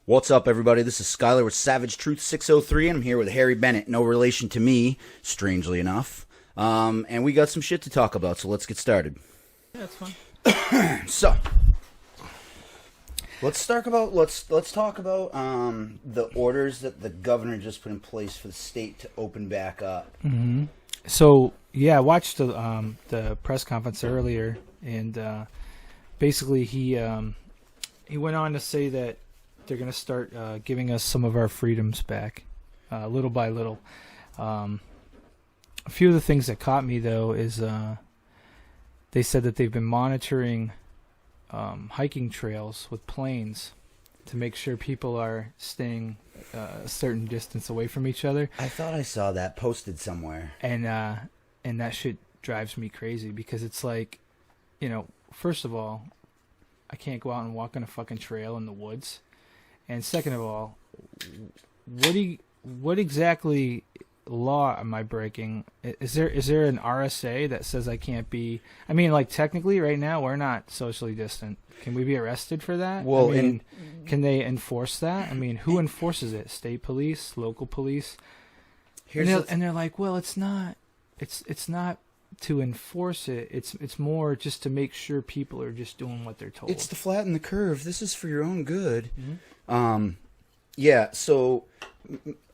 What's up, everybody? This is Skylar with Savage Truth 603, and I'm here with Harry Bennett, no relation to me, strangely enough. And we got some shit to talk about, so let's get started. Yeah, that's fine. So, let's talk about the orders that the governor just put in place for the state to open back up. Mm-hmm. So, yeah, I watched the press conference earlier, and basically he went on to say that they're going to start giving us some of our freedoms back, little by little. A few of the things that caught me, though, is they said that they've been monitoring hiking trails with planes to make sure people are staying a certain distance away from each other. I thought I saw that posted somewhere. And that shit drives me crazy because it's like, first of all, I can't go out and walk on a fucking trail in the woods. And second of all, what exactly law am I breaking? Is there an RSA that says I can't be? I mean, like technically, right now we're not socially distant. Can we be arrested for that? Well, can they enforce that? I mean, who enforces it? State police, local police? And they're like, well, it's not. It's not to enforce it. It's more just to make sure people are just doing what they're told. It's to flatten the curve. This is for your own good. Mm-hmm. Yeah, so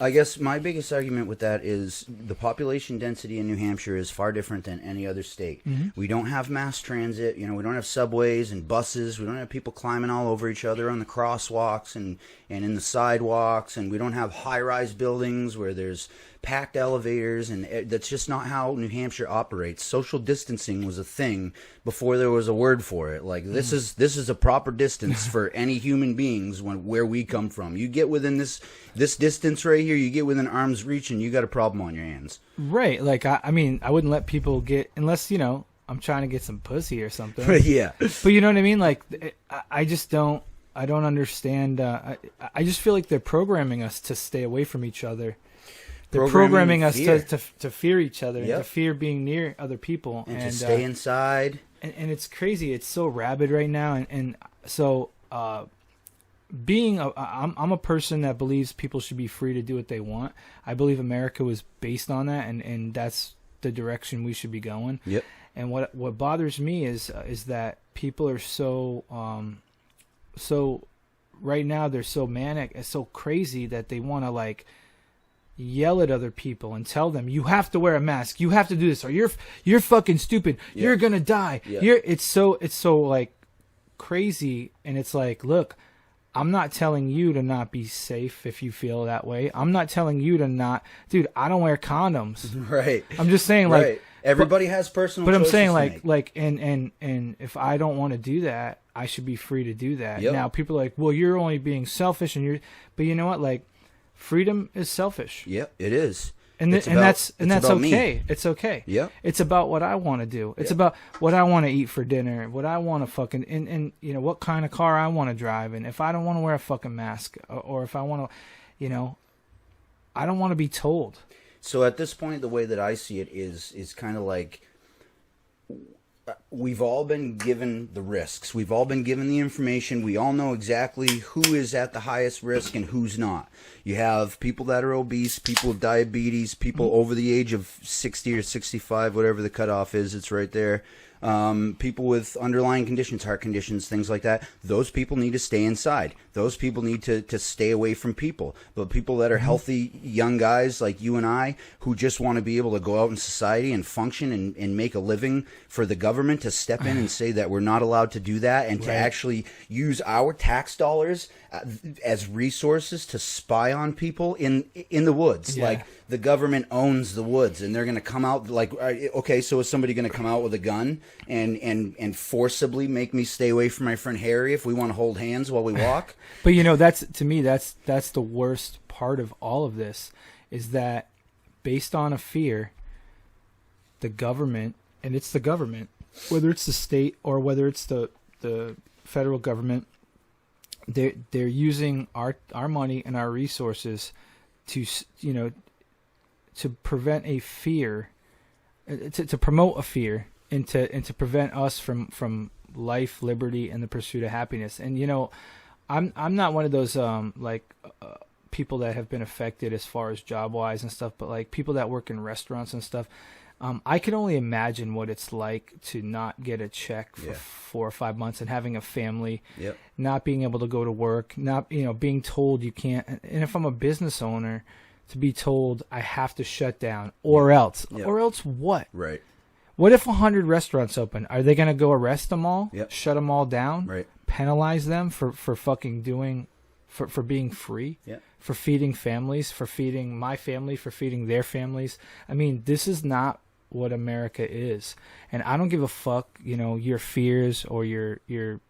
I guess my biggest argument with that is the population density in New Hampshire is far different than any other state. Mm-hmm. We don't have mass transit, we don't have subways and buses, we don't have people climbing all over each other on the crosswalks and in the sidewalks, and we don't have high-rise buildings where there's packed elevators, and that's just not how New Hampshire operates. Social distancing was a thing before there was a word for it. Like this is a proper distance for any human beings where we come from. You get within this distance right here, you get within arm's reach, and you got a problem on your hands. Right. Like I mean, I wouldn't let people get unless I'm trying to get some pussy or something. Yeah. But you know what I mean? Like I just don't. I don't understand. I just feel like they're programming us to stay away from each other. They're programming us to fear each other, yep. to fear being near other people. And to stay inside. And it's crazy. It's so rabid right now. And so I'm a person that believes people should be free to do what they want. I believe America was based on that, and that's the direction we should be going. Yep. And what bothers me is that people are so right now they're so manic and so crazy that they want to yell at other people and tell them you have to wear a mask, you have to do this, or you're fucking stupid, yeah. You're gonna die. Yeah. It's so crazy, and it's like, look, I'm not telling you to not be safe if you feel that way. I'm not telling you to not, dude. I don't wear condoms. Right. I'm just saying, right. Everybody has personal. But I'm saying, and if I don't want to do that, I should be free to do that. Yep. Now people are like, well, you're only being selfish, but you know what, freedom is selfish. Yep, it is. That's okay. Me. It's okay. Yep. It's about what I want to do. It's about what I want to eat for dinner, what I want to fucking and what kind of car I want to drive, and if I don't want to wear a fucking mask, or if I want to, I don't want to be told. So at this point, the way that I see it is kind of like we've all been given the risks. We've all been given the information. We all know exactly who is at the highest risk and who's not. You have people that are obese, people with diabetes, people over the age of 60 or 65, whatever the cutoff is, it's right there. People with underlying conditions, heart conditions, things like that. Those people need to stay inside. Those people need to stay away from people. But people that are healthy young guys like you and I, who just want to be able to go out in society and function and make a living, for the government to step in and say that we're not allowed to do that, and to actually use our tax dollars as resources to spy on people in the woods. Yeah. Like, the government owns the woods, and they're going to come out okay, so is somebody going to come out with a gun and forcibly make me stay away from my friend Harry if we want to hold hands while we walk? But that's, to me, that's the worst part of all of this, is that based on a fear, the government, and it's the government, whether it's the state or whether it's the federal government, they're using our money and our resources to to prevent a fear, to promote a fear, and to prevent us from life, liberty, and the pursuit of happiness. And I'm not one of those people that have been affected as far as job wise and stuff, but like people that work in restaurants and stuff. I can only imagine what it's like to not get a check for 4 or 5 months and having a family, not being able to go to work, not being told you can't. And if I'm a business owner, to be told I have to shut down or else what? Right. What if 100 restaurants open? Are they going to go arrest them all? Shut them all down? Right. Penalize them for fucking doing, for being free? For feeding families, for feeding my family, for feeding their families? I mean, this is not what America is. And I don't give a fuck, your fears or your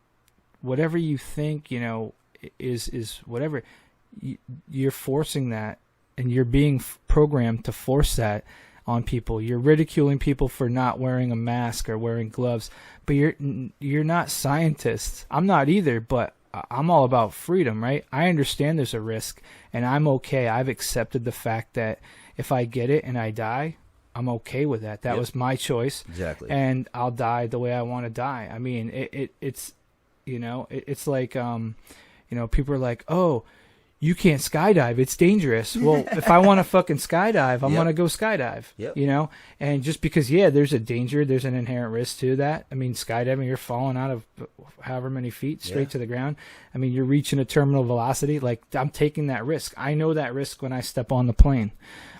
whatever you think, is whatever. You're forcing that, and you're being programmed to force that on people. You're ridiculing people for not wearing a mask or wearing gloves, but you're not scientists. I'm not either, but I'm all about freedom, right? I understand there's a risk, and I'm okay. I've accepted the fact that if I get it and I die, I'm okay with that. That was my choice. Exactly. And I'll die the way I want to die. I mean, it's like, people are like, oh, you can't skydive. It's dangerous. Well, if I want to fucking skydive, I'm going to go skydive, and just because, there's a danger, there's an inherent risk to that. I mean, skydiving, you're falling out of however many feet straight to the ground. I mean, you're reaching a terminal velocity. Like, I'm taking that risk. I know that risk when I step on the plane.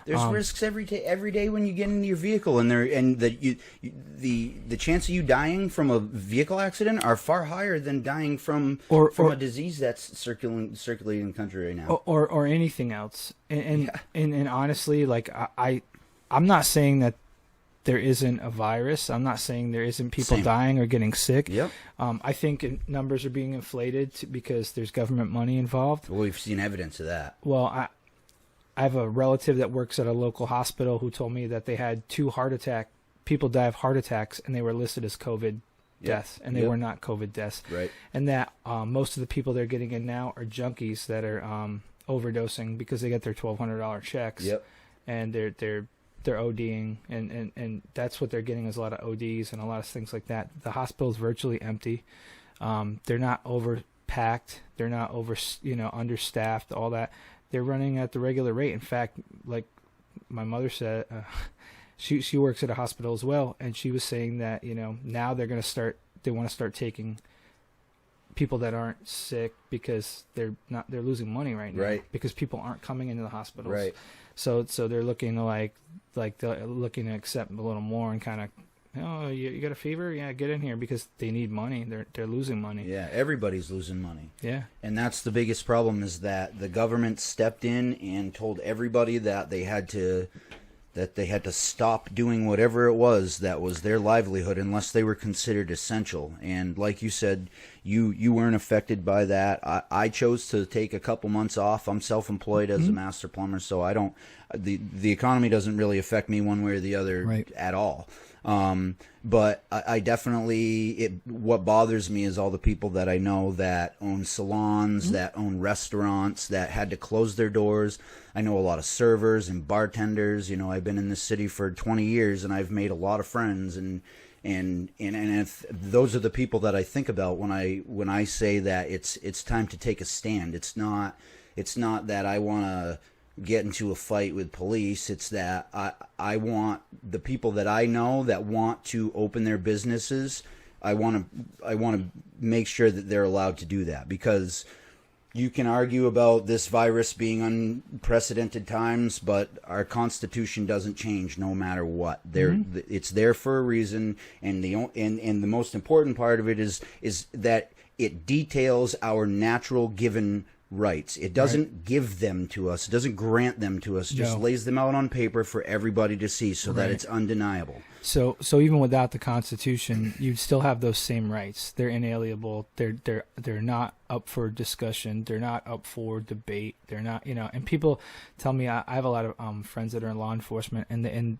There's risks every day when you get into your vehicle, and the chance of you dying from a vehicle accident are far higher than dying from a disease that's circulating in the country right now, or anything else. And honestly, like I'm not saying that there isn't a virus. I'm not saying there isn't people dying or getting sick. I think numbers are being inflated because there's government money involved. Well, we've seen evidence of that. Well, I have a relative that works at a local hospital who told me that they had 2 people die of heart attacks, and they were listed as COVID deaths, and they were not COVID deaths. Right. And that most of the people they're getting in now are junkies that are overdosing because they get their $1,200 checks. And they're ODing, and that's what they're getting, is a lot of ODs and a lot of things like that. The hospital is virtually empty. They're not overpacked. They're not understaffed. All that. They're running at the regular rate. In fact, like my mother said, she works at a hospital as well, and she was saying that now they want to start taking people that aren't sick because they're losing money right now, because people aren't coming into the hospitals. Right. So they're looking to they're looking to accept a little more and kind of, oh, you got a fever? Yeah, get in here, because they need money. They're losing money. Yeah, everybody's losing money. Yeah. And that's the biggest problem, is that the government stepped in and told everybody that they had to stop doing whatever it was that was their livelihood unless they were considered essential. And like you said, you weren't affected by that. I chose to take a couple months off. I'm self-employed as a master plumber, so I don't the economy doesn't really affect me one way or the other at all. But I definitely, what bothers me is all the people that I know that own salons, that own restaurants, that had to close their doors. I know a lot of servers and bartenders. I've been in this city for 20 years, and I've made a lot of friends, and if those are the people that I think about when I say that it's time to take a stand. It's not that I want to get into a fight with police. It's that I want the people that I know that want to open their businesses, I want to make sure that they're allowed to do that, because you can argue about this virus being unprecedented times, but our Constitution doesn't change no matter what. It's there for a reason, and the most important part of it is that it details our natural given rights. It doesn't give them to us. It doesn't grant them to us. It just lays them out on paper for everybody to see, so that it's undeniable. So even without the Constitution, you'd still have those same rights. They're inalienable. They're not up for discussion. They're not up for debate. They're not, and people tell me, I have a lot of friends that are in law enforcement, and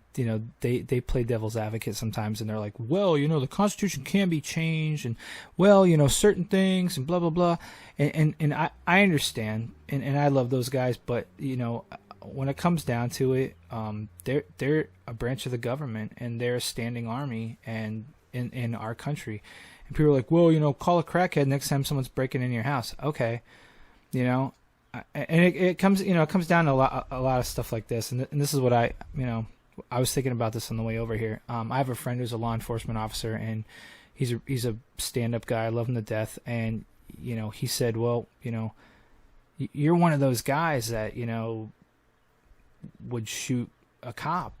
they play devil's advocate sometimes, and they're like, well, the Constitution can be changed, and well, certain things, and blah blah blah, and I understand, and I love those guys, but when it comes down to it, they're a branch of the government, and they're a standing army and in our country, And people are like, well, call a crackhead next time someone's breaking in your house. Okay. And it comes, it comes down to a lot of stuff like this. And this is what I was thinking about this on the way over here. I have a friend who's a law enforcement officer, and he's a stand-up guy. I love him to death. And, he said, well, you're one of those guys that, would shoot a cop.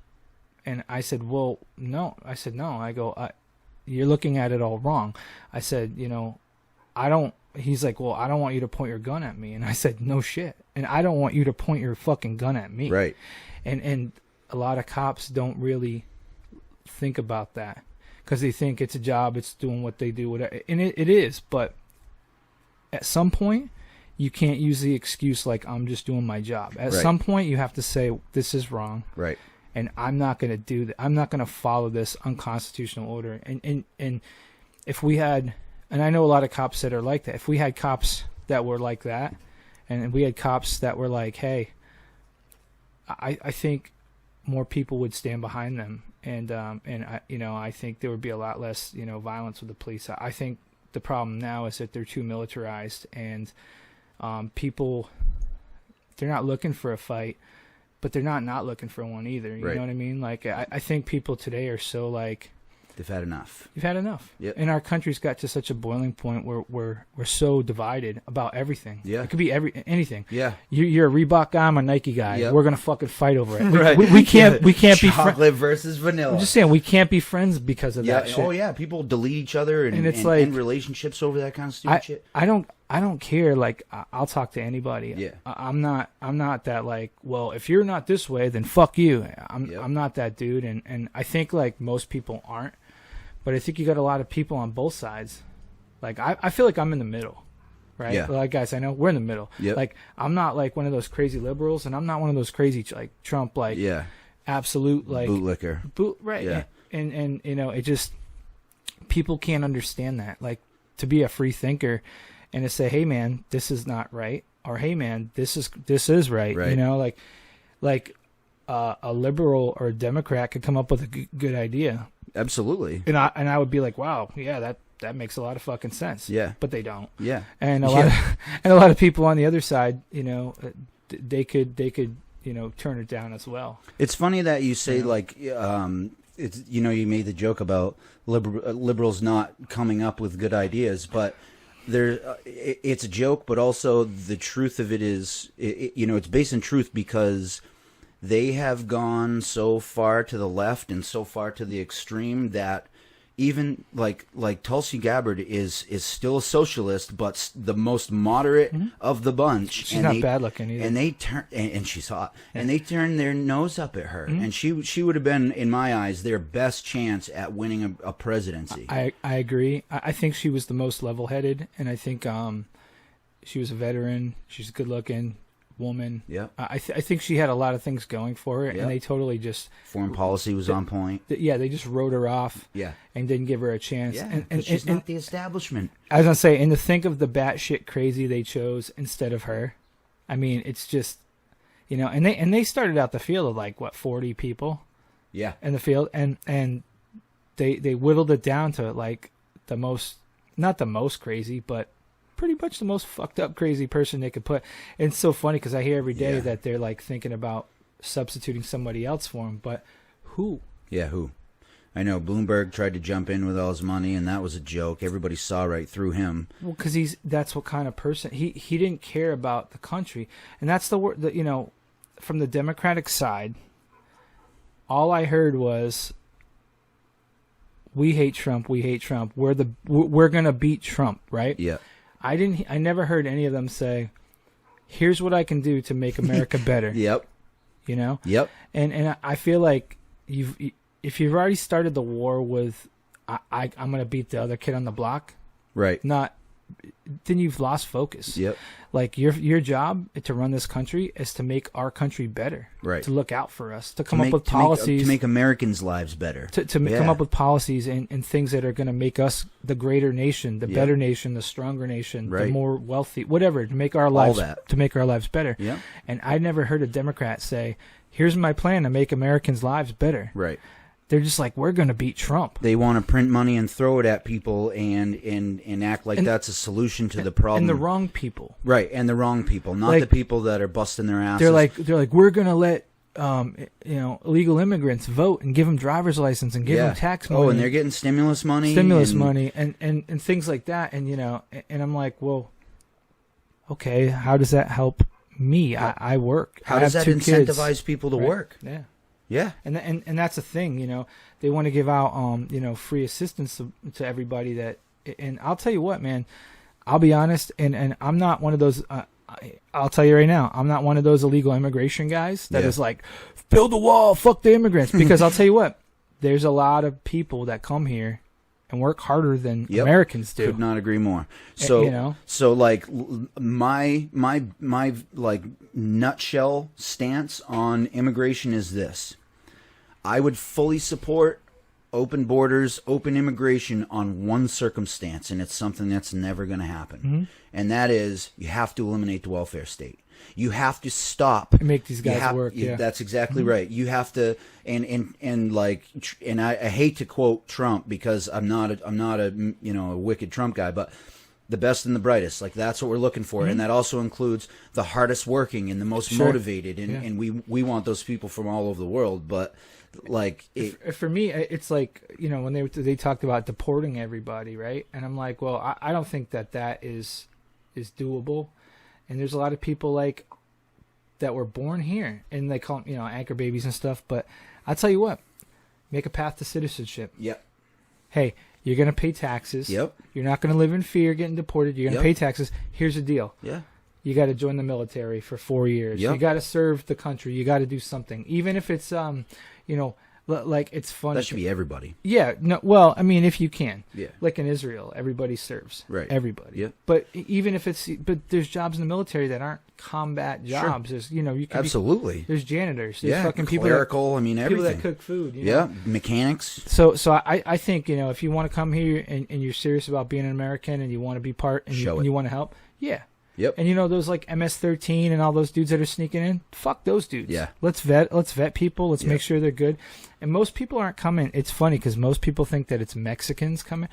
And I said, well, no. I said, no. I go, you're looking at it all wrong. I said, I don't. He's like, well, I don't want you to point your gun at me. And I said, no shit. And I don't want you to point your fucking gun at me. Right. And a lot of cops don't really think about that because they think it's a job, it's doing what they do, whatever. And it is, but at some point, you can't use the excuse like, I'm just doing my job. At some point, you have to say, this is wrong. Right. And I'm not going to do that. I'm not going to follow this unconstitutional order. And if we had, and I know a lot of cops that are like that, if we had cops that were like that, and we had cops that were like, hey, I think more people would stand behind them. And I think there would be a lot less, violence with the police. I think the problem now is that they're too militarized, and people, they're not looking for a fight, but they're not looking for one either. You know what I mean? Like, I think people today are so like, they've had enough. You've had enough. Yep. And our country's got to such a boiling point where we're so divided about everything. Yeah. It could be anything. Yeah. You're a Reebok guy, I'm a Nike guy. Yep. We're gonna fucking fight over it. Right. We can't be friends. Chocolate versus vanilla. I'm just saying we can't be friends because of that shit. Oh yeah, people delete each other and it's like, end relationships over that kind of stupid shit. I don't care. Like, I'll talk to anybody. Yeah. I'm not that like, well, if you're not this way, then fuck you. I'm not that dude. And I think like most people aren't. But I think you got a lot of people on both sides. Like, I feel like I'm in the middle, right? Yeah. Like, guys, I know we're in the middle. Yep. Like, I'm not like one of those crazy liberals, and I'm not one of those crazy like Trump, like absolute like bootlicker. Right. Yeah. And it just, people can't understand that. Like, to be a free thinker and to say, hey man, this is not right, or hey man, this is right. Right. Like a liberal or a Democrat could come up with a good idea. Absolutely. And I would be like, wow, yeah, that makes a lot of fucking sense. Yeah. But they don't. Yeah. And a lot of people on the other side, they could turn it down as well. It's funny that you say it's you made the joke about liberals not coming up with good ideas, but it's a joke, but also the truth of it is it's based in truth because they have gone so far to the left and so far to the extreme that even like Tulsi Gabbard is still a socialist, but the most moderate of the bunch. She's not bad looking either. And they turn and she's hot. Yeah. And they turn their nose up at her. And she would have been, in my eyes, their best chance at winning a presidency. I agree. I think she was the most level-headed, and I think she was a veteran. She's good looking. Woman. Yeah. I think she had a lot of things going for her, and they totally just... Foreign policy was on point. They just wrote her off. Yeah. And didn't give her a chance. Yeah, and she's not the establishment. I was going to say, and to think of the batshit crazy they chose instead of her, I mean, it's just, and they started out the field of like, 40 people? Yeah. In the field, and they whittled it down to like the most, not the most crazy, but pretty much the most fucked up crazy person they could put. And it's so funny because I hear every day that they're like thinking about substituting somebody else for him, but who? Yeah, who? I know Bloomberg tried to jump in with all his money, and that was a joke. Everybody saw right through him. Well, because that's what kind of person he didn't care about the country, and that's the word that from the Democratic side. All I heard was, "We hate Trump. We hate Trump. We're gonna beat Trump." Right? Yeah. I never heard any of them say, "Here's what I can do to make America better." Yep. Yep. And I feel like if you've already started the war with, I'm gonna beat the other kid on the block. Right. Then you've lost focus. Yep. Like your job to run this country is to make our country better. Right. To look out for us. To come up with policies. To make Americans' lives better. To come up with policies and things that are going to make us the greater nation, the better nation, the stronger nation, the more wealthy, whatever, to make our lives better. Yeah. And I never heard a Democrat say, "Here's my plan to make Americans' lives better." Right. they're just like, we're going to beat Trump. They want to print money and throw it at people and act like that's a solution to the problem. And the wrong people. Right, and the wrong people, not Like, the people that are busting their asses. They're like, we're going to let illegal immigrants vote and give them driver's license and give them tax money. Oh, and they're getting stimulus money and things like that. And and I'm like, well, okay, how does that help me? I work. How does that incentivize kids. people to Right? work? Yeah. Yeah. And that's the thing, they want to give out free assistance to everybody that, and I'll tell you what, man, I'll be honest, and I'm not one of those I'll tell you right now, I'm not one of those illegal immigration guys that is like, build a wall, fuck the immigrants. Because I'll tell you what, there's a lot of people that come here and work harder than Americans do. Could not agree more. So, so like my like nutshell stance on immigration is this: I would fully support open borders, open immigration on one circumstance, and it's something that's never going to happen. And that is, you have to eliminate the welfare state. You have to stop and make these guys work. That's exactly right. You have to, and I hate to quote Trump because I'm not a a wicked Trump guy, but the best and the brightest, like that's what we're looking for, and that also includes the hardest working and the most motivated, and we want those people from all over the world, but. Like for me, it's like when they talked about deporting everybody, right? And I'm like, well, I don't think that is doable. And there's a lot of people like that were born here, and they call them anchor babies and stuff. But I'll tell you what, make a path to citizenship. Yep. Hey, you're gonna pay taxes. Yep. You're not gonna live in fear getting deported. You're gonna pay taxes. Here's the deal. Yeah. You got to join the military for 4 years. Yep. You got to serve the country. You got to do something, even if it's like it's fun. That should be everybody. Yeah. No. Well, I mean, if you can. Yeah. Like in Israel, everybody serves. Right. Everybody. Yeah. But even if there's jobs in the military that aren't combat jobs. There's you can absolutely. There's janitors. There's fucking people clerical. I mean, everything. People that cook food. Mechanics. So I think if you want to come here and you're serious about being an American and you want to be part and you want to help. Yeah. Yep. And those like MS-13 and all those dudes that are sneaking in, fuck those dudes. Yeah. Let's vet people. Let's make sure they're good. And most people aren't coming. It's funny because most people think that it's Mexicans coming.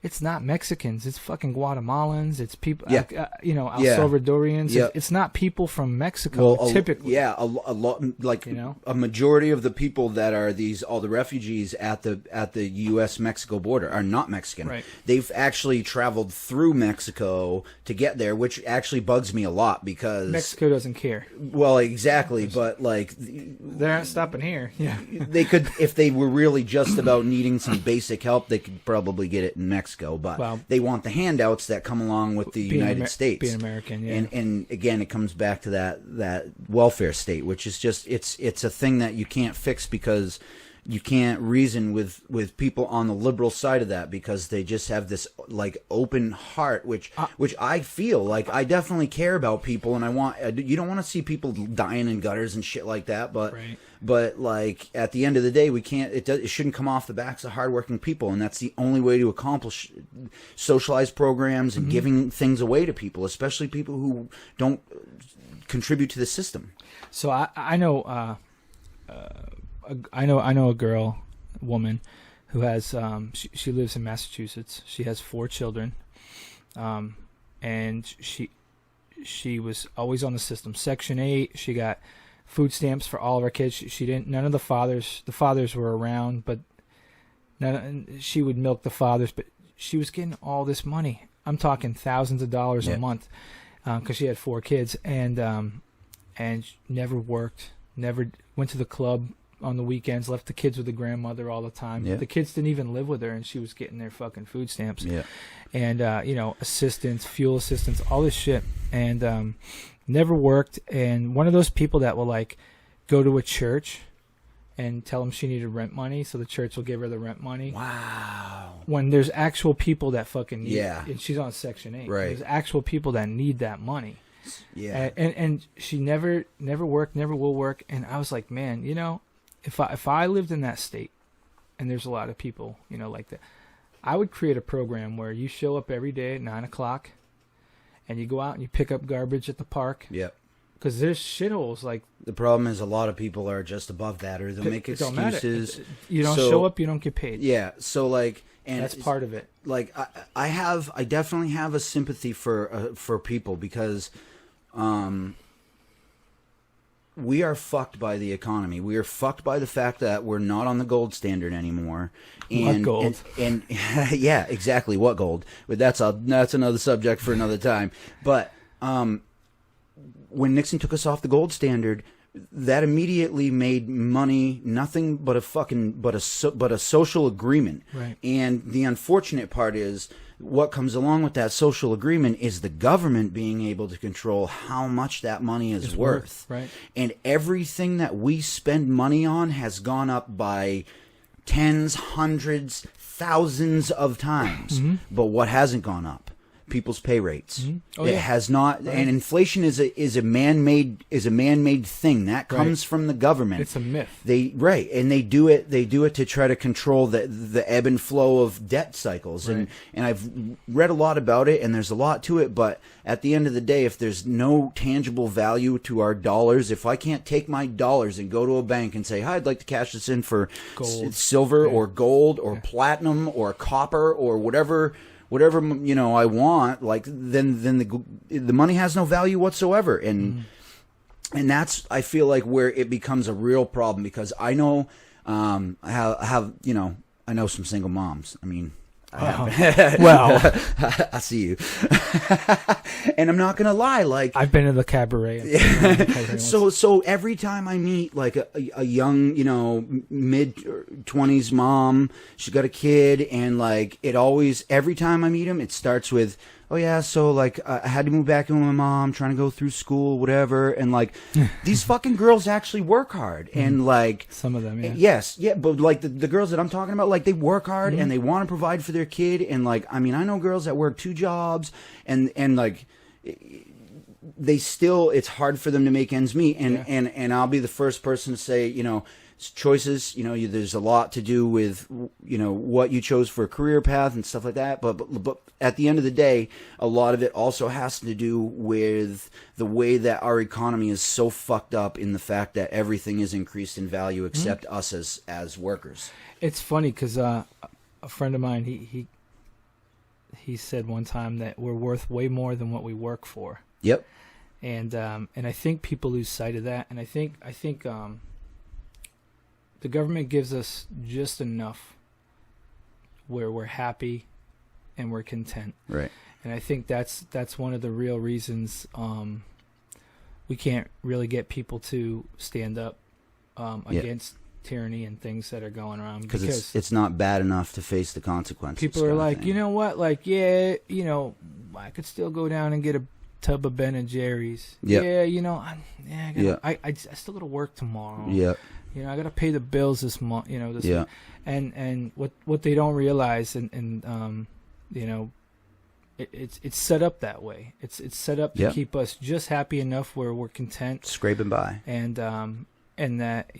It's not Mexicans. It's fucking Guatemalans. It's people, El Salvadorians. Yeah. It's not people from Mexico, typically. A lot, like a majority of the people that are all the refugees at the U.S.-Mexico border are not Mexican. Right. They've actually traveled through Mexico to get there, which actually bugs me a lot because Mexico doesn't care. Well, exactly, but like they're not stopping here. Yeah, they could if they were really just about needing some basic help, they could probably get it in Mexico. But they want the handouts that come along with the United States. Being American, yeah. And again, it comes back to that welfare state, which is just it's a thing that you can't fix because you can't reason with people on the liberal side of that because they just have this like open heart, which I feel like I definitely care about people, and you don't want to see people dying in gutters and shit like that, but. Right. But like at the end of the day, we can't. It shouldn't come off the backs of hardworking people, and that's the only way to accomplish socialized programs and giving things away to people, especially people who don't contribute to the system. So I know a woman who has she lives in Massachusetts. She has 4 children, and she was always on the system. Section 8. She got food stamps for all of her kids. She didn't. None of the fathers were around, but she would milk the fathers. But she was getting all this money. I'm talking thousands of dollars a month, because she had 4 kids, and never worked, never went to the club on the weekends, left the kids with the grandmother all the time. Yeah. The kids didn't even live with her, and she was getting their fucking food stamps. Yeah. And assistance, fuel assistance, all this shit, and never worked. And one of those people that will like go to a church and tell them she needed rent money, so the church will give her the rent money. Wow. When there's actual people that fucking need it. Yeah. And she's on Section 8. Right. There's actual people that need that money. Yeah. And she never worked, never will work. And I was like, man, if I lived in that state, and there's a lot of people, like that, I would create a program where you show up every day at 9:00, and you go out and you pick up garbage at the park. Yep. because there's shitholes like. The problem is a lot of people are just above that, or they'll make It don't matter. excuses. You don't show up, you don't get paid. Yeah, so like, and that's part of it. Like I definitely have a sympathy for people because, we are fucked by the economy. We are fucked by the fact that we're not on the gold standard anymore. And, what gold? And yeah, exactly. What gold? But that's another subject for another time. But when Nixon took us off the gold standard, that immediately made money nothing but a social agreement. Right. And the unfortunate part is, what comes along with that social agreement is the government being able to control how much that money is worth. Right. And everything that we spend money on has gone up by tens, hundreds, thousands of times. Mm-hmm. But what hasn't gone up? People's pay rates. Mm-hmm. Oh, it yeah. has not, right. And inflation is a man-made thing that comes from the government. It's a myth. And they do it to try to control the ebb and flow of debt cycles. Right. And I've read a lot about it, and there's a lot to it. But at the end of the day, if there's no tangible value to our dollars, if I can't take my dollars and go to a bank and say, "Hi, I'd like to cash this in for silver or gold or platinum or copper or whatever I want," like then the money has no value whatsoever, and that's, I feel like, where it becomes a real problem, because I know I know some single moms. I mean, well, I see you. And I'm not gonna lie, like, I've been in the cabaret. So every time I meet like a young, mid-20s mom, she's got a kid, and like every time I meet him, it starts with, "Oh yeah, so like I had to move back in with my mom, trying to go through school, whatever." And like these fucking girls actually work hard, and like some of them, yeah. Yes, yeah, but like the girls that I'm talking about, like, they work hard and they want to provide for their kid, and like, I mean, I know girls that work 2 jobs, and like, they still, it's hard for them to make ends meet, and I'll be the first person to say, choices, there's a lot to do with, what you chose for a career path and stuff like that. But at the end of the day, a lot of it also has to do with the way that our economy is so fucked up, in the fact that everything is increased in value except us as workers. It's funny because a friend of mine, he said one time that we're worth way more than what we work for. Yep. And I think people lose sight of that. And I think the government gives us just enough where we're happy and we're content. Right. And I think that's one of the real reasons we can't really get people to stand up against tyranny and things that are going around. Because it's not bad enough to face the consequences. People are like, you know what? Like, yeah, I could still go down and get a tub of Ben and Jerry's. Yep. Yeah, I still got to work tomorrow. Yeah. I got to pay the bills this month. Month. And what they don't realize, and it's set up that way. It's set up to keep us just happy enough where we're content, scraping by, and that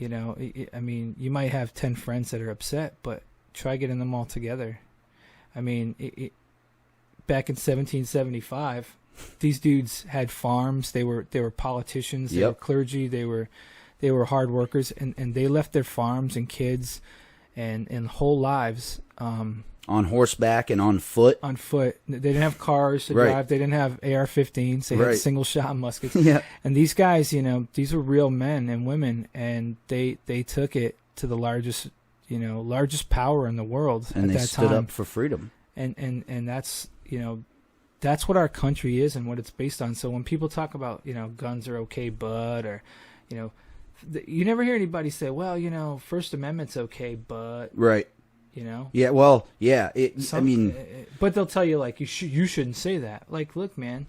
I mean, you might have 10 friends that are upset, but try getting them all together. I mean, back in 1775, these dudes had farms. They were politicians. They were clergy. They were hard workers, and they left their farms and kids and whole lives on horseback and on foot. On foot. They didn't have cars to drive. They didn't have AR-15s. They had single-shot muskets. Yeah. And these guys, these were real men and women, and they took it to the largest power in the world and at that time. And they stood up for freedom. And that's, that's what our country is and what it's based on. So when people talk about, guns are okay, but, or, you never hear anybody say, well, First Amendment's okay, but... Right. Yeah, well, yeah. But they'll tell you, like, you shouldn't say that. Like, look, man,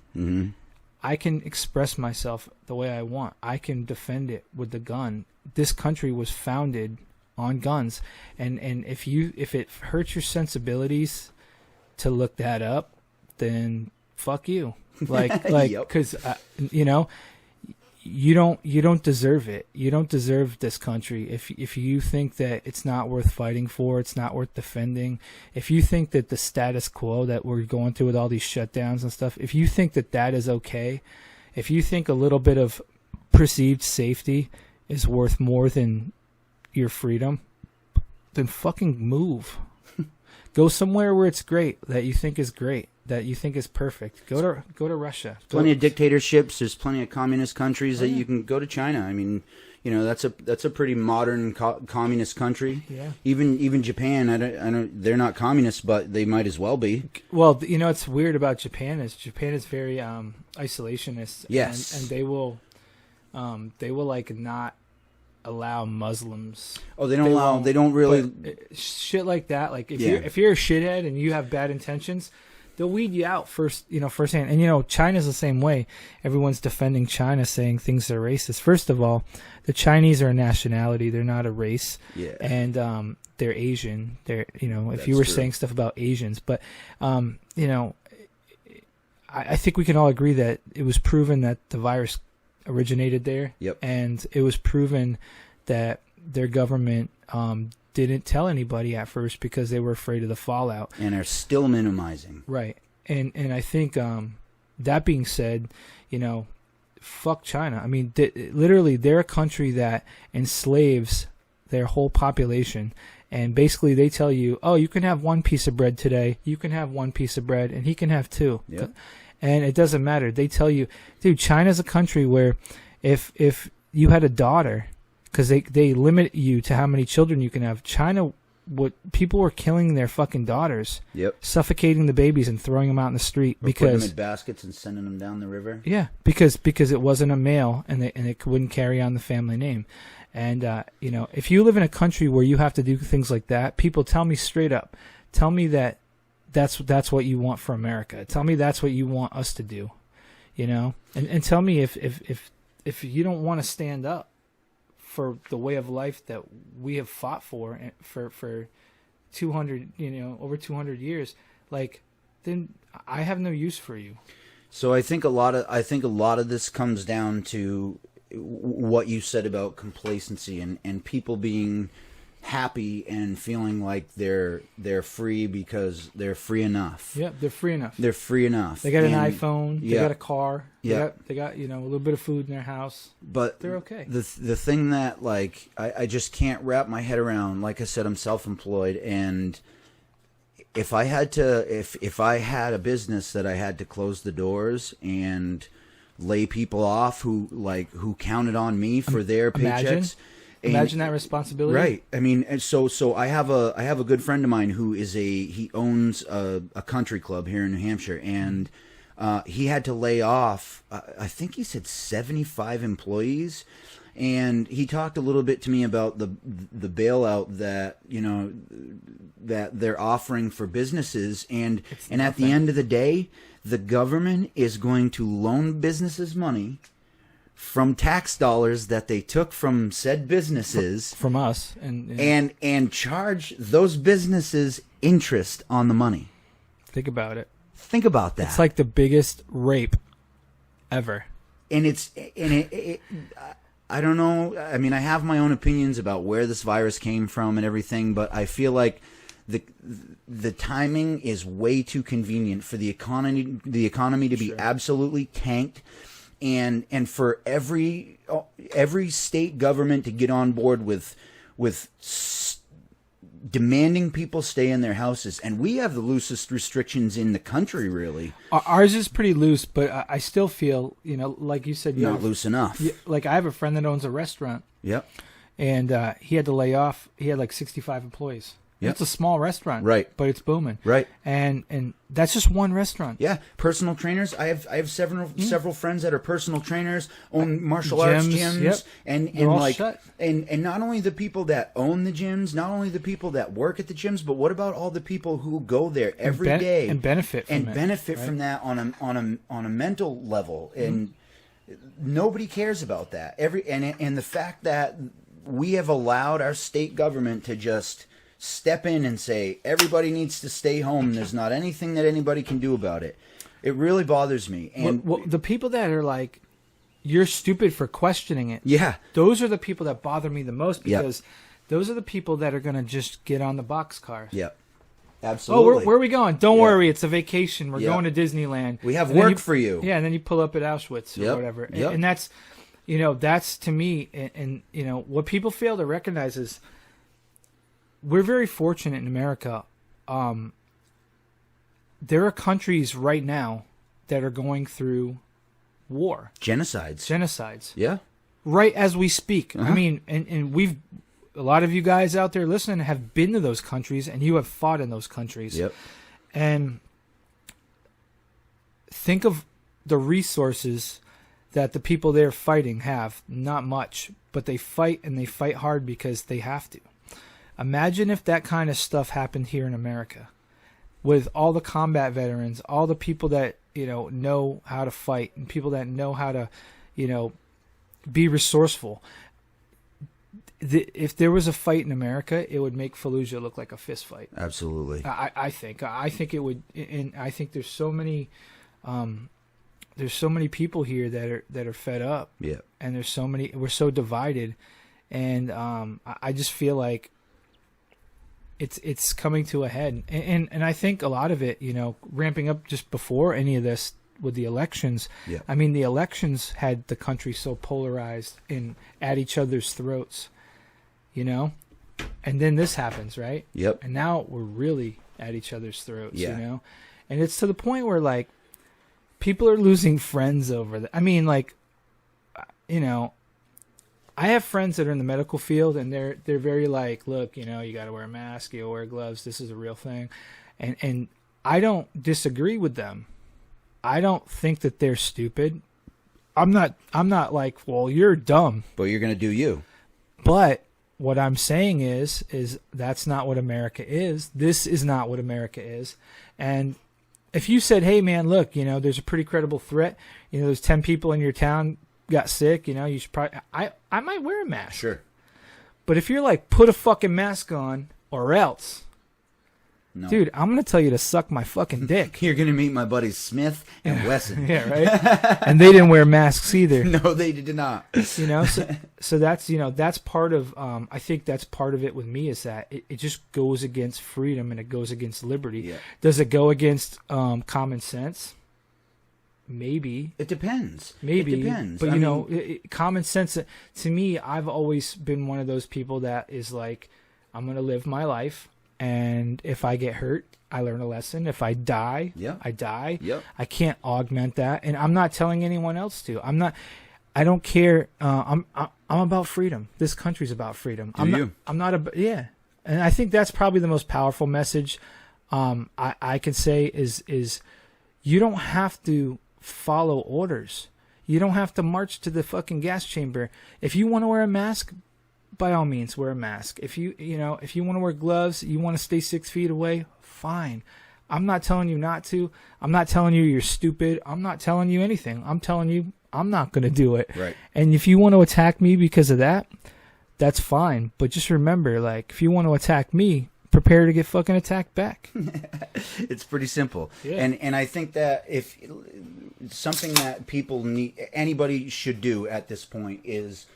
I can express myself the way I want. I can defend it with the gun. This country was founded on guns. And if it hurts your sensibilities to look that up, then fuck you. Like, because, you don't deserve it. You don't deserve this country. If you think that it's not worth fighting for, it's not worth defending. If you think that the status quo that we're going through with all these shutdowns and stuff, if you think that is okay, if you think a little bit of perceived safety is worth more than your freedom, then fucking move. Go somewhere where it's great, that you think is great, that you think is perfect. Go to Russia. Plenty of dictatorships. There's plenty of communist countries that you can go to. China. I mean, that's a pretty modern communist country. Yeah. Even Japan. I don't. They're not communist, but they might as well be. Well, what's weird about Japan is very isolationist. Yes. And they will like not allow Muslims. Oh, they don't allow. They don't really shit like that. Like if you're a shithead and you have bad intentions, they'll weed you out firsthand. And China's the same way. Everyone's defending China, saying things are racist. First of all, the Chinese are a nationality; they're not a race. Yeah. And they're Asian. They're if That's you were true. saying stuff about Asians, but I think we can all agree that it was proven that the virus originated there. Yep. And it was proven that their government didn't tell anybody at first because they were afraid of the fallout. and are still minimizing. Right. And I think that being said, fuck China. I mean, literally, they're a country that enslaves their whole population. And basically, they tell you, oh, you can have one piece of bread today. You can have one piece of bread, and he can have two. Yep. And it doesn't matter. They tell you, dude, China's a country where if you had a daughter, because they limit you to how many children you can have. China, people were killing their fucking daughters. Yep. Suffocating the babies and throwing them out in the street Or putting them because in baskets and sending them down the river. yeah, because it wasn't a male and it wouldn't carry on the family name. And if you live in a country where you have to do things like that, people tell me straight up, tell me that's what you want for America. Tell me that's what you want us to do, and tell me if you don't want to stand up for the way of life that we have fought for 200, over 200 years, like, then I have no use for you. So I think a lot of this comes down to what you said about complacency and people being happy and feeling like they're free because they're free enough. Yeah, they're free enough. They're free enough. They got an iPhone. They yeah. got a car. Yeah. They got a little bit of food in their house. But they're okay. The thing that like I just can't wrap my head around. Like I said, I'm self-employed, and if I had a business that I had to close the doors and lay people off who counted on me for their paychecks. Imagine that responsibility. Right. I mean, and so I have a good friend of mine who he owns a country club here in New Hampshire, and he had to lay off I think he said 75 employees, and he talked a little bit to me about the bailout that that they're offering for businesses, and at the end of the day, the government is going to loan businesses money from tax dollars that they took from said businesses from us and charge those businesses interest on the money. Think about it. Think about that. It's like the biggest rape ever. And I don't know. I mean, I have my own opinions about where this virus came from and everything, but I feel like the timing is way too convenient for the economy to be absolutely tanked. And for every state government to get on board with demanding people stay in their houses, and we have the loosest restrictions in the country, really. Ours is pretty loose, but I still feel, like you said, not loose enough. Like I have a friend that owns a restaurant. Yep. And he had to lay off. He had like 65 employees. Yep. It's a small restaurant, right? But it's booming, right? And that's just one restaurant. Yeah, personal trainers. I have several friends that are personal trainers, own martial arts gyms, yep. and like shut. and not only the people that own the gyms, not only the people that work at the gyms, but what about all the people who go there every day and benefit from that on a mental level, and nobody cares about that. And the fact that we have allowed our state government to just step in and say everybody needs to stay home. There's not anything that anybody can do about it. It really bothers me. And well, the people that are like, you're stupid for questioning it. Yeah, those are the people that bother me the most, because those are the people that are going to just get on the boxcar. Yep. Absolutely. Oh, where are we going? Don't worry, it's a vacation. We're going to Disneyland. We have work for you. Yeah, and then you pull up at Auschwitz or whatever. Yep. And that's, you know, that's to me, and you know, what people fail to recognize is we're very fortunate in America. There are countries right now that are going through war. Genocides. Yeah. Right as we speak. I mean, and a lot of you guys out there listening have been to those countries, and you have fought in those countries. Yep. And think of the resources that the people there fighting have. Not much, but they fight, and they fight hard because they have to. Imagine if that kind of stuff happened here in America, with all the combat veterans, all the people that, you know how to fight, and people that know how to, you know, be resourceful. If there was a fight in America, it would make Fallujah look like a fist fight. Absolutely. I think it would, and I think there's so many people here that are fed up. Yeah. And we're so divided, and I just feel like it's coming to a head, and I think a lot of it, you know, ramping up just before any of this with the elections. Yeah. I mean, the elections had the country so polarized and at each other's throats, you know, and then this happens, right? Yep. And now we're really at each other's throats, Yeah. you know, and it's to the point where like people are losing friends over that. I mean, like, you know, I have friends that are in the medical field, and they're very like, look, you know, you got to wear a mask, you got to wear gloves. This is a real thing, and I don't disagree with them. I don't think that they're stupid. I'm not like, well, you're dumb. But you're gonna do you. But what I'm saying is that's not what America is. This is not what America is. And if you said, hey man, look, you know, there's a pretty credible threat. You know, there's 10 people in your town got sick, you know, you should probably, I might wear a mask. Sure. But if you're like, put a fucking mask on or else, No. dude, I'm going to tell you to suck my fucking dick. You're gonna meet my buddies Smith and Wesson. Yeah, right? And they didn't wear masks either. No, they did not. You know, so that's, you know, that's part of, I think that's part of it with me, is that it just goes against freedom, and it goes against liberty. Yeah. Does it go against common sense? Maybe. It depends. Maybe. It depends. But, you know, common sense, to me, I've always been one of those people that is like, I'm going to live my life, and if I get hurt, I learn a lesson. If I die, I die. Yep. I can't augment that, and I'm not telling anyone else to. I don't care. I'm about freedom. This country's about freedom. I'm not yeah. And I think that's probably the most powerful message I can say is you don't have to follow orders. You don't have to march to the fucking gas chamber. If you want to wear a mask, by all means, wear a mask. If you want to wear gloves, you want to stay 6 feet away, fine. I'm not telling you not to. I'm not telling you you're stupid. I'm not telling you anything. I'm telling you I'm not going to do it. Right. And if you want to attack me because of that, that's fine. But just remember, like, if you want to attack me, prepare to get fucking attacked back. It's pretty simple. Yeah. And I think that if something that anybody should do at this point is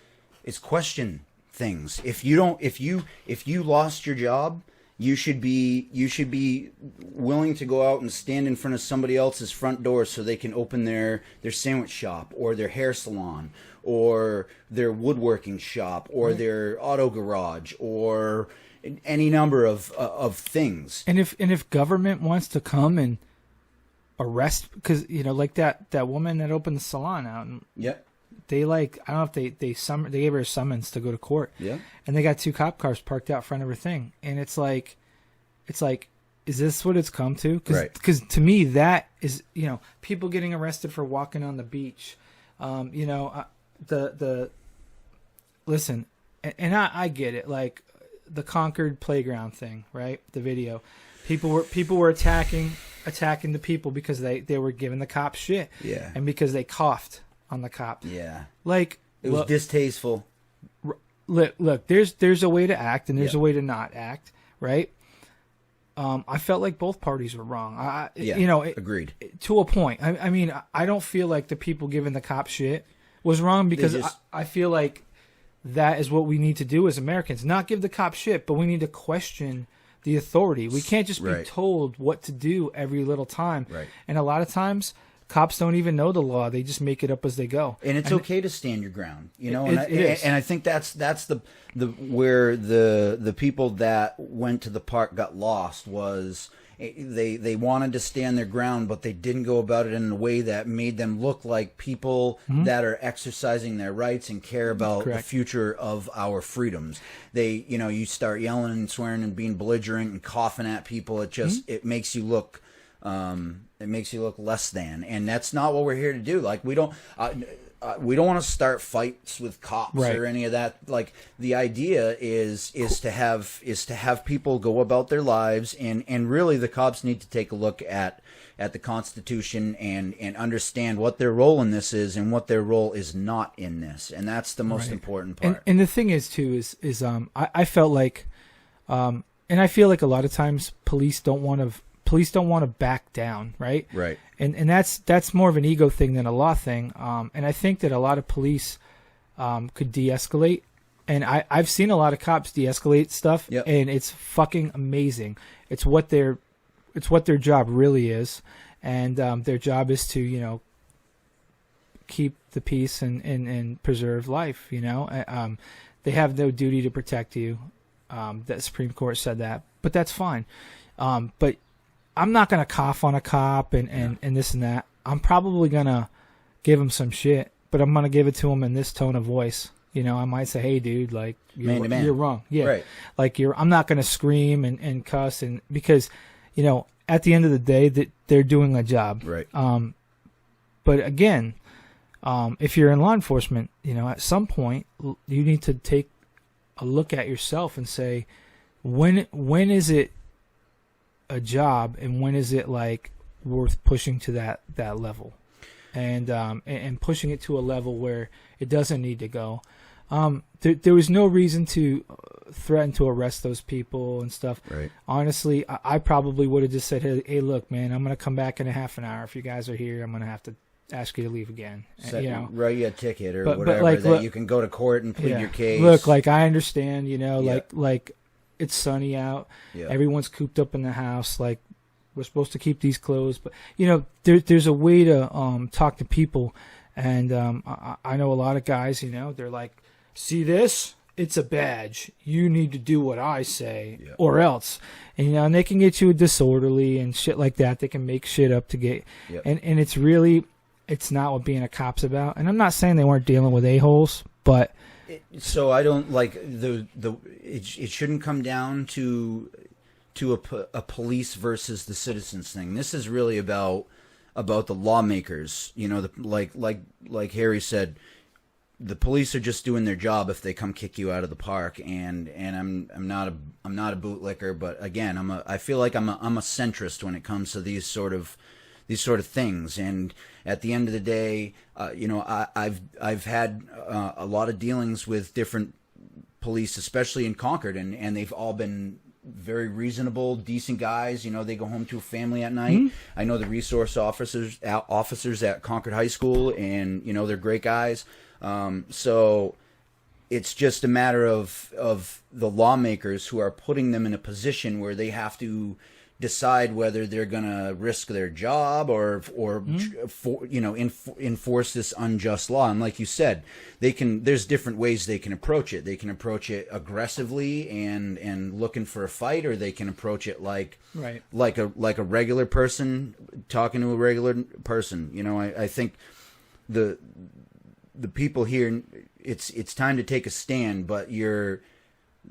question things. If you lost your job, you should be willing to go out and stand in front of somebody else's front door so they can open their sandwich shop, or their hair salon, or their woodworking shop, or their auto garage, or any number of things. And if government wants to come and arrest, because you know, like that woman that opened the salon out, and yep. They like, I don't know if they gave her a summons to go to court. Yeah. And they got 2 cop cars parked out front of her thing. And it's like, is this what it's come to? Because to me, that is, you know, people getting arrested for walking on the beach. You know, listen, and I get it. Like the Concord playground thing, right? The video. People were attacking the people because they were giving the cops shit. Yeah. And because they coughed on the cop. Yeah. Like, it was distasteful. Look, there's a way to act, and there's a way to not act, right? I felt like both parties were wrong. You know, agreed. To a point. I mean, I don't feel like the people giving the cop shit was wrong, because I feel like that is what we need to do as Americans. Not give the cop shit, but we need to question the authority. We can't just be told what to do every little time. Right. And a lot of times, cops don't even know the law. They just make it up as they go. And it's okay to stand your ground, you know. It is. And I think that's the where the people that went to the park got lost was they wanted to stand their ground, but they didn't go about it in a way that made them look like people that are exercising their rights and care about the future of our freedoms. They, you know, you start yelling and swearing and being belligerent and coughing at people. It just it makes you look. It makes you look less than, and that's not what we're here to do. Like we don't want to start fights with cops or any of that. Like the idea is to have people go about their lives, and really the cops need to take a look at the Constitution and understand what their role in this is and what their role is not in this, and that's the most important part. And the thing is too is I felt like, and I feel like a lot of times police don't want to back down, right? Right. And that's more of an ego thing than a law thing. And I think that a lot of police could de-escalate. And I've seen a lot of cops de-escalate stuff, and it's fucking amazing. It's what their job really is, and their job is to, you know, keep the peace and preserve life. You know, they have no duty to protect you. The Supreme Court said that, but that's fine. But I'm not going to cough on a cop and this and that. I'm probably going to give him some shit, but I'm going to give it to him in this tone of voice. You know, I might say, hey, dude, like, you're wrong. Yeah. Right. Like, I'm not going to scream and cuss, and because, you know, at the end of the day, that they're doing a job. Right. But again, if you're in law enforcement, you know, at some point, you need to take a look at yourself and say, when is it a job, and when is it like worth pushing to that level, and pushing it to a level where it doesn't need to go. There was no reason to threaten to arrest those people and stuff. Right. Honestly, I probably would have just said, hey, look, man, I'm gonna come back in a half an hour. If you guys are here, I'm gonna have to ask you to leave again. You know, write you a ticket or whatever, but like, look, you can go to court and plead your case. Look, like, I understand, you know, like it's sunny out. Yeah. Everyone's cooped up in the house. Like, we're supposed to keep these closed, but you know, there's a way to talk to people. And I know a lot of guys. You know, they're like, see this? It's a badge. You need to do what I say, or else. And you know, and they can get you disorderly and shit like that. They can make shit up to get. And it's really, it's not what being a cop's about. And I'm not saying they weren't dealing with a-holes, but. So I don't like it shouldn't come down to a police versus the citizens thing. This is really about the lawmakers. You know, like Harry said, the police are just doing their job if they come kick you out of the park. And I'm not a bootlicker, but again, I feel like I'm a centrist when it comes to these sort of things. And at the end of the day, you know, I've had a lot of dealings with different police, especially in Concord, and they've all been very reasonable, decent guys. You know, they go home to a family at night. Mm-hmm. I know the resource officers at Concord High School, and you know, they're great guys. So it's just a matter of the lawmakers who are putting them in a position where they have to decide whether they're going to risk their job or you know, enforce this unjust law. And like you said, there's different ways they can approach it. They can approach it aggressively and looking for a fight, or they can approach it like a regular person talking to a regular person. You know, I think the people here, it's time to take a stand, but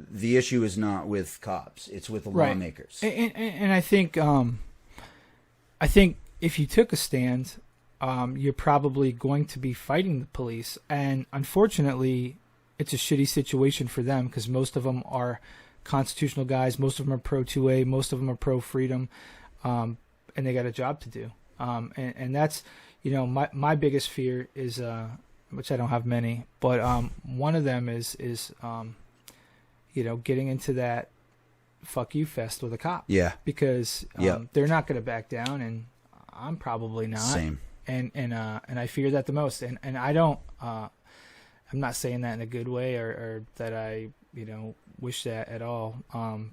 the issue is not with cops; it's with the lawmakers. And I think if you took a stand, you're probably going to be fighting the police, and unfortunately, it's a shitty situation for them because most of them are constitutional guys, most of them are pro 2A, most of them are pro freedom, and they got a job to do. And that's, you know, my biggest fear is, which I don't have many, but one of them is you know, getting into that fuck you fest with a cop. Yeah. Because they're not going to back down, and I'm probably not. Same. And I fear that the most. And I don't, I'm not saying that in a good way or that I, you know, wish that at all.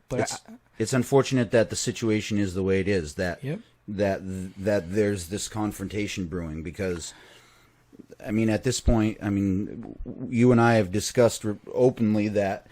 But it's unfortunate that the situation is the way it is, that that there's this confrontation brewing, because I mean, at this point, I mean, you and I have discussed openly that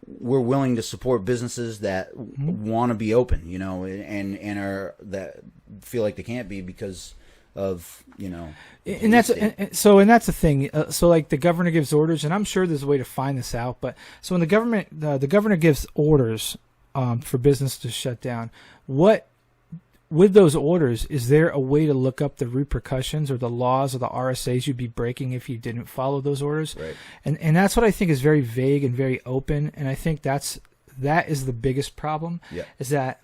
we're willing to support businesses that want to be open, you know, and are that feel like they can't be because of, you know, and that's the thing. So like the governor gives orders, and I'm sure there's a way to find this out. But so when the governor gives orders for business to shut down, with those orders, is there a way to look up the repercussions or the laws or the RSAs you'd be breaking if you didn't follow those orders? Right. And that's what I think is very vague and very open. And I think that is the biggest problem. Yeah. Is that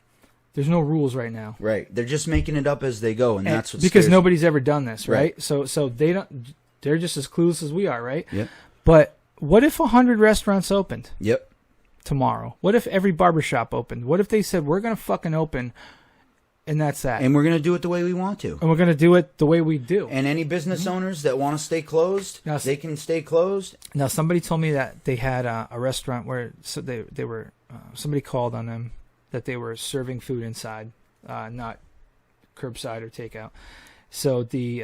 there's no rules right now. Right. They're just making it up as they go, and that's what because scares nobody's ever done this, right? Right. So they're just as clueless as we are, right? Yep. But what if 100 restaurants opened Yep. tomorrow? What if every barbershop opened? What if they said we're going to fucking open, and that's that? And we're going to do it the way we want to. And we're going to do it the way we do. And any business owners that want to stay closed, Now, they can stay closed. Now, somebody told me that they had a restaurant where they were somebody called on them that they were serving food inside, not curbside or takeout. So the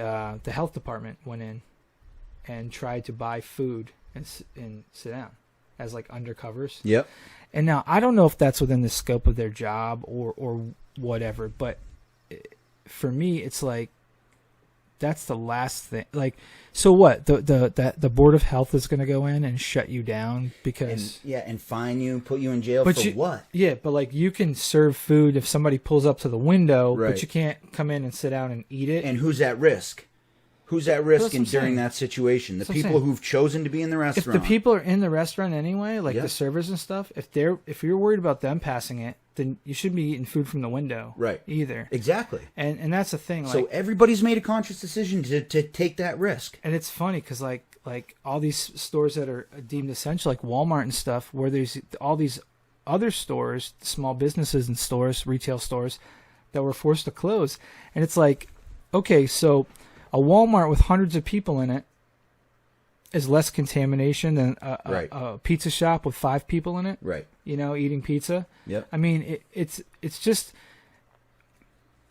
health department went in and tried to buy food and sit down as like undercovers. Yep. And now I don't know if that's within the scope of their job or whatever, but for me, it's like that's the last thing. Like, so what? The Board of Health is going to go in and shut you down because and fine you, put you in jail but for you, what? Yeah, but like you can serve food if somebody pulls up to the window, Right. but you can't come in and sit down and eat it. And who's at risk? Who's at risk That's what I'm during saying. that situation? The That's what I'm people saying. who've chosen to be in the If restaurant. the people are in the restaurant anyway, like Yeah. the servers and stuff, if you're worried about them passing it, then you shouldn't be eating food from the window, Right. Either. Exactly. And that's the thing. Like, So everybody's made a conscious decision to take that risk. and it's funny because like all these stores that are deemed essential, like Walmart and stuff, where there's all these other stores, small businesses and stores, retail stores, that were forced to close, and it's like, okay, so a Walmart with hundreds of people in it is less contamination than Right. a pizza shop with 5 people in it. Right. You know, eating pizza. Yep. I mean, it's just,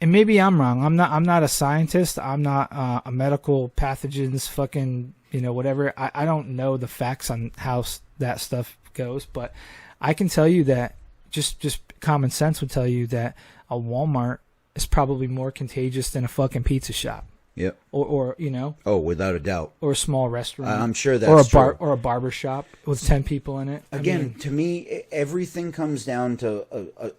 and maybe I'm wrong. I'm not a scientist. I'm not a medical pathogens fucking, you know, whatever. I don't know the facts on how that stuff goes, but I can tell you that just common sense would tell you that a Walmart is probably more contagious than a fucking pizza shop. Yep. Or you know, Oh, without a doubt. or a small restaurant. I'm sure that's or a true. or a barber shop with 10 people in it. I Again, mean, to me, everything comes down to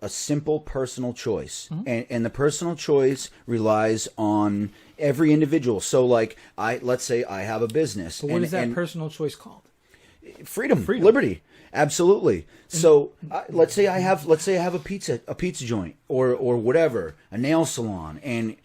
a simple personal choice, and the personal choice relies on every individual. So, like, let's say I have a business. but what and, is that and personal choice called? freedom, liberty, absolutely. So, let's say I have a pizza joint, or whatever, a nail salon, and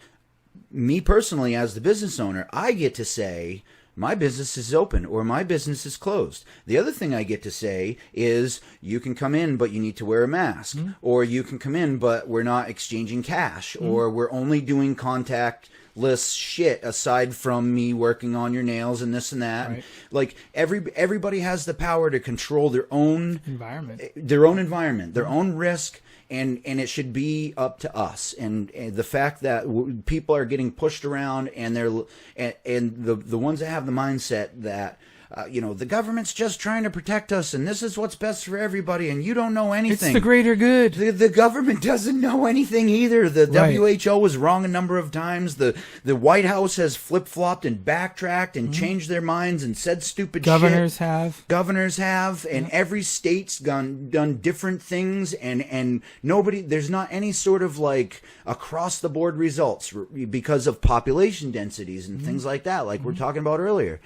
me personally, as the business owner, I get to say my business is open or my business is closed. The other thing I get to say is you can come in, but you need to wear a mask, or you can come in, but we're not exchanging cash, or we're only doing contactless shit aside from me working on your nails and this and that. Right. Like everybody has the power to control their own Environment. their own risk, and it should be up to us. And the fact that people are getting pushed around, and the ones that have the mindset that the government's just trying to protect us, and this is what's best for everybody, and you don't know anything. It's the greater good. The government doesn't know anything either. The Right. WHO was wrong a number of times. The White House has flip-flopped and backtracked and changed their minds and said stupid Governors shit. have. Governors have, and every state's done different things, and nobody, there's not any sort of like across the board results because of population densities and things like that, like we're talking about earlier.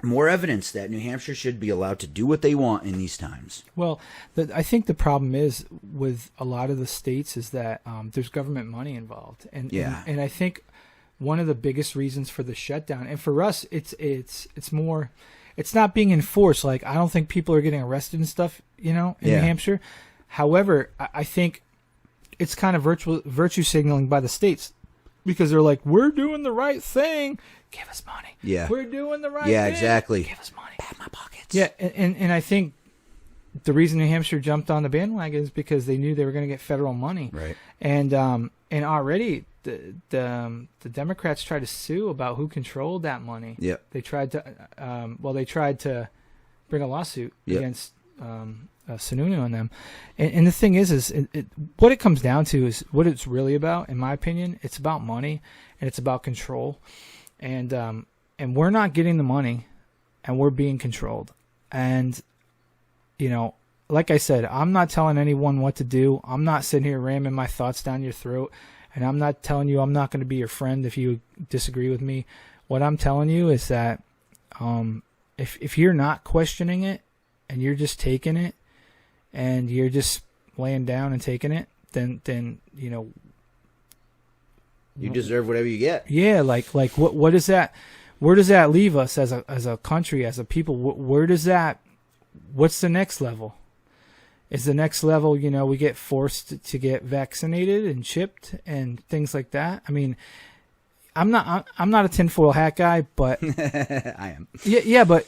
More evidence that New Hampshire should be allowed to do what they want in these times. Well, I think the problem is with a lot of the states is that there's government money involved, and Yeah. and I think one of the biggest reasons for the shutdown, and for us, it's more, it's not being enforced. Like, I don't think people are getting arrested and stuff, in Yeah. New Hampshire. However, I think it's kind of virtue signaling by the states, because they're like, we're doing the right thing. Give us money. Yeah. We're doing the right thing. Yeah, exactly. Give us money. Pat my pockets. Yeah, and I think the reason New Hampshire jumped on the bandwagon is because they knew they were going to get federal money. Right. And already the Democrats tried to sue about who controlled that money. Yep. They tried to bring a lawsuit against Sununu on them. And the thing is what it comes down to is what it's really about, in my opinion. It's about money and it's about control. And we're not getting the money and we're being controlled. And, like I said, I'm not telling anyone what to do. I'm not sitting here ramming my thoughts down your throat. And I'm not telling you I'm not going to be your friend if you disagree with me. What I'm telling you is that if you're not questioning it and you're just taking it and you're just laying down and taking it, then you deserve whatever you get. Yeah, like what is that? Where does that leave us as a country, as a people? Where does that? What's the next level? Is the next level, we get forced to get vaccinated and chipped and things like that? I mean, I'm not a tinfoil hat guy, but I am. Yeah, but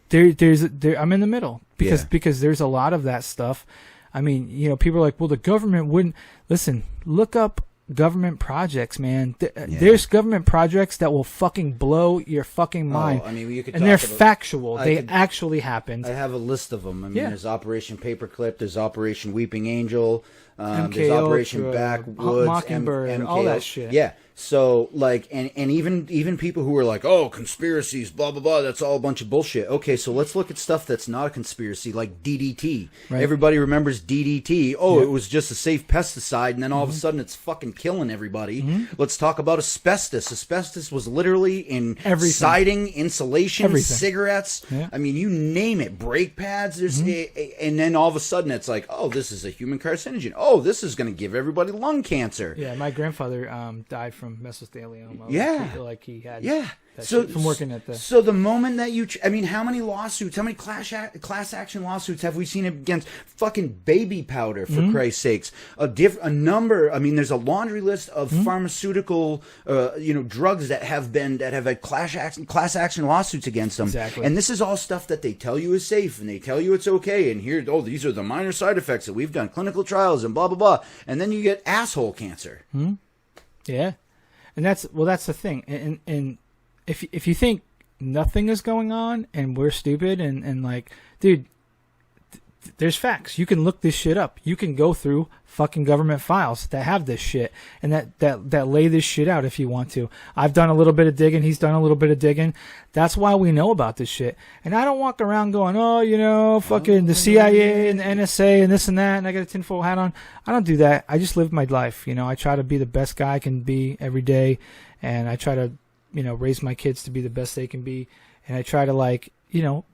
there's I'm in the middle because there's a lot of that stuff. I mean, people are like, well, the government wouldn't listen. Look up government projects, man. There's government projects that will fucking blow your fucking mind. I mean, you could, and they're factual. They actually happened. I have a list of them. I mean, there's Operation Paperclip, there's Operation Weeping Angel, MK there's Operation Ultra, Backwoods, Mockingbird, all that shit. Yeah. So, like, and even people who are like, oh, conspiracies, blah, blah, blah, that's all a bunch of bullshit. Okay, so let's look at stuff that's not a conspiracy, like DDT. Right. Everybody remembers DDT. Oh, it was just a safe pesticide, and then all of a sudden it's fucking killing everybody. Let's talk about asbestos. Asbestos was literally in siding, insulation, cigarettes. Yeah. I mean, you name it. Brake pads. There's and then all of a sudden it's like, oh, this is a human carcinogen. Oh, this is going to give everybody lung cancer. Yeah, my grandfather died from mesothelioma. Yeah, like he had. Yeah, so from working at the. So the moment that I mean, how many lawsuits, how many class action lawsuits have we seen against fucking baby powder? For Christ's sakes, a number. I mean, there's a laundry list of pharmaceutical, drugs that have had class action lawsuits against them. Exactly. And this is all stuff that they tell you is safe and they tell you it's okay. And here, these are the minor side effects that we've done clinical trials and blah blah blah. And then you get asshole cancer. Yeah. And that's the thing. And if you think nothing is going on and we're stupid and like, dude, there's facts. You can look this shit up. You can go through fucking government files that have this shit and that lay this shit out if you want to. I've done a little bit of digging. He's done a little bit of digging. That's why we know about this shit. And I don't walk around going, fucking the CIA and the NSA and this and that, and I got a tinfoil hat on. I don't do that. I just live my life. I try to be the best guy I can be every day, and I try to, raise my kids to be the best they can be, and I try to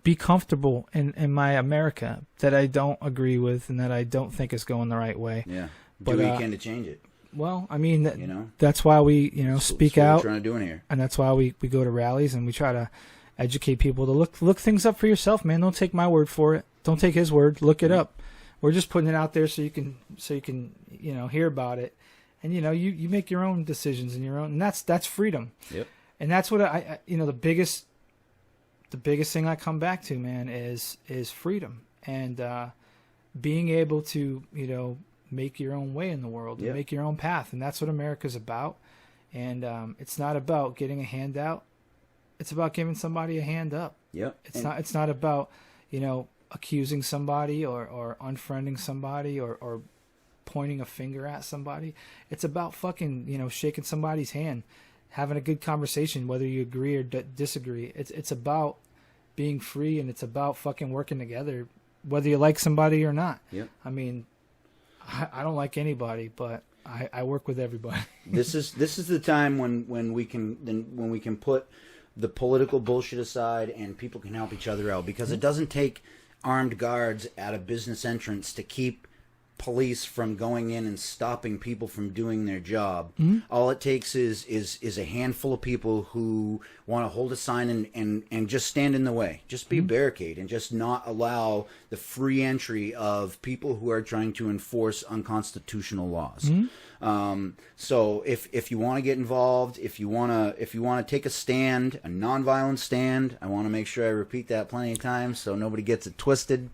be comfortable in my America that I don't agree with and that I don't think is going the right way. Yeah. Do what you can to change it. Well, I mean, that's why we, speak out. What we're trying to do in here. And that's why we go to rallies and we try to educate people to look things up for yourself, man. Don't take my word for it. Don't take his word. Look it up. We're just putting it out there so you can hear about it. And, you make your own decisions and and that's freedom. Yep. And that's what the biggest thing I come back to, man, is freedom and being able to, make your own way in the world and make your own path. And that's what America's about. And it's not about getting a handout. It's about giving somebody a hand up. Yep. It's not about, accusing somebody or unfriending somebody or pointing a finger at somebody. It's about fucking, shaking somebody's hand, having a good conversation, whether you agree or disagree. It's about being free, and it's about fucking working together, whether you like somebody or not. Yep. I mean, I don't like anybody, but I work with everybody. This is the time when we can put the political bullshit aside and people can help each other out, because it doesn't take armed guards at a business entrance to keep police from going in and stopping people from doing their job. All it takes is a handful of people who want to hold a sign and just stand in the way, just be a barricade, and just not allow the free entry of people who are trying to enforce unconstitutional laws. So if you want to get involved, if you want to take a stand, a nonviolent stand, I want to make sure I repeat that plenty of times so nobody gets it twisted.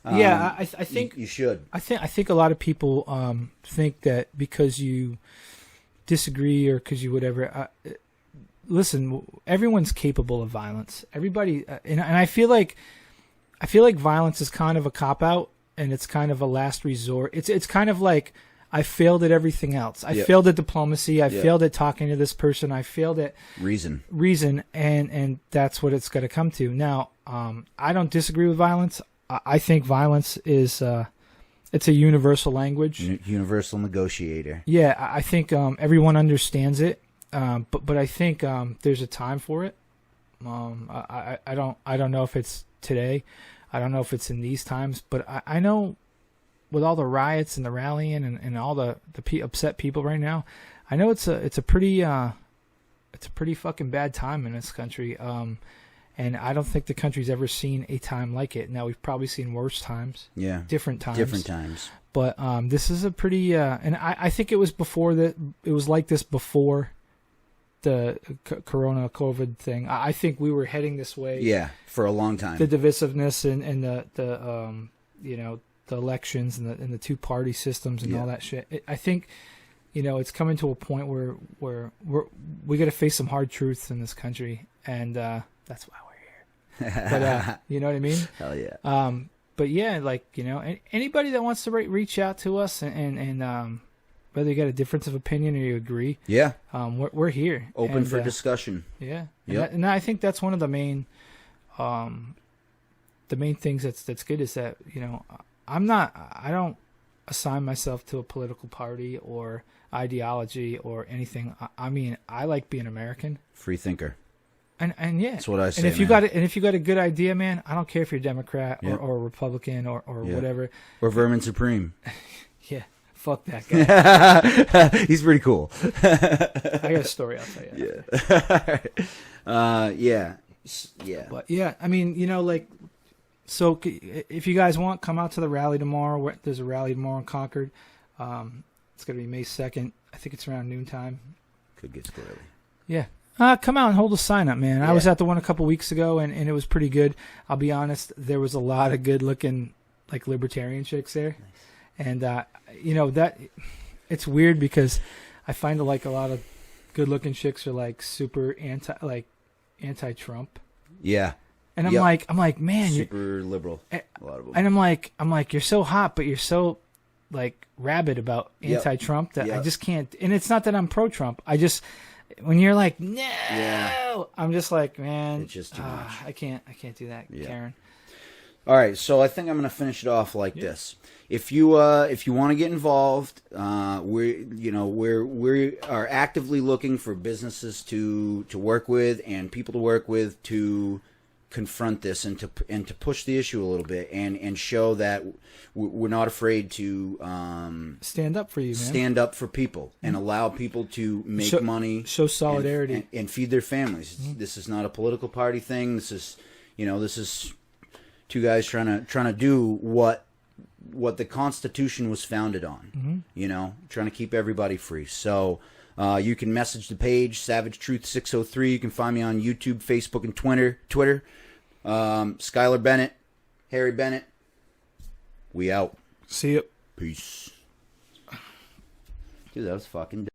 I think you should. I think a lot of people think that because you disagree or because you whatever. Listen, everyone's capable of violence. Everybody, and I feel like violence is kind of a cop out, and it's kind of a last resort. It's kind of like I failed at everything else. I failed at diplomacy. I failed at talking to this person. I failed at reason, and that's what it's going to come to. Now, I don't disagree with violence. I think violence is it's a universal language. Universal negotiator. Yeah, I think everyone understands it, but I think there's a time for it. I don't know if it's today. I don't know if it's in these times, but I know with all the riots and the rallying and all the upset people right now, I know it's a pretty fucking bad time in this country. And I don't think the country's ever seen a time like it. Now, we've probably seen worse times. Yeah. Different times. But this is a pretty... and I think it was it was like this before the Corona COVID thing. I think we were heading this way. Yeah, for a long time. The divisiveness and the elections and the two-party systems and all that shit. I think... it's coming to a point where we got to face some hard truths in this country, and that's why we're here. But you know what I mean? Hell yeah. But yeah, anybody that wants to reach out to us and whether you got a difference of opinion or you agree, we're here, open for discussion. Yeah, and I think that's one of the main things that's good is that I don't assign myself to a political party or ideology or anything. I mean, I like being American. Free thinker. And yeah. That's what I say. And if you got a good idea, man, I don't care if you're Democrat or Republican or whatever. Or Vermin Supreme. Yeah. Fuck that guy. He's pretty cool. I got a story I'll tell you. Yeah. But yeah, I mean, so if you guys want, come out to the rally tomorrow. There's a rally tomorrow in Concord. It's going to be May 2nd. I think it's around noontime. Could get squirrely. Yeah. Come out and hold a sign up, man. Yeah. I was at the one a couple weeks ago, and it was pretty good. I'll be honest, there was a lot of good-looking, libertarian chicks there. Nice. And, that it's weird because I find a lot of good-looking chicks are, super anti-Trump. Yeah. And I'm like, man, super liberal. A lot of them. And I'm like, you're so hot, but you're so rabid about anti-Trump that I just can't. And it's not that I'm pro-Trump. When you're like, no, I'm just like, man, it's just too much. I can't do that, Karen. All right, so I think I'm going to finish it off like this. If you want to get involved, we are actively looking for businesses to work with and people to work with to confront this and to push the issue a little bit and show that we're not afraid to stand up for you, man. Stand up for people and allow people to make money, show solidarity, and feed their families. This is not a political party thing. This is two guys trying to do what the Constitution was founded on. Trying to keep everybody free. So you can message the page Savage Truth 603. You can find me on YouTube, Facebook, and Twitter. Skylar Bennett, Harry Bennett. We out. See ya. Peace. Dude, that was fucking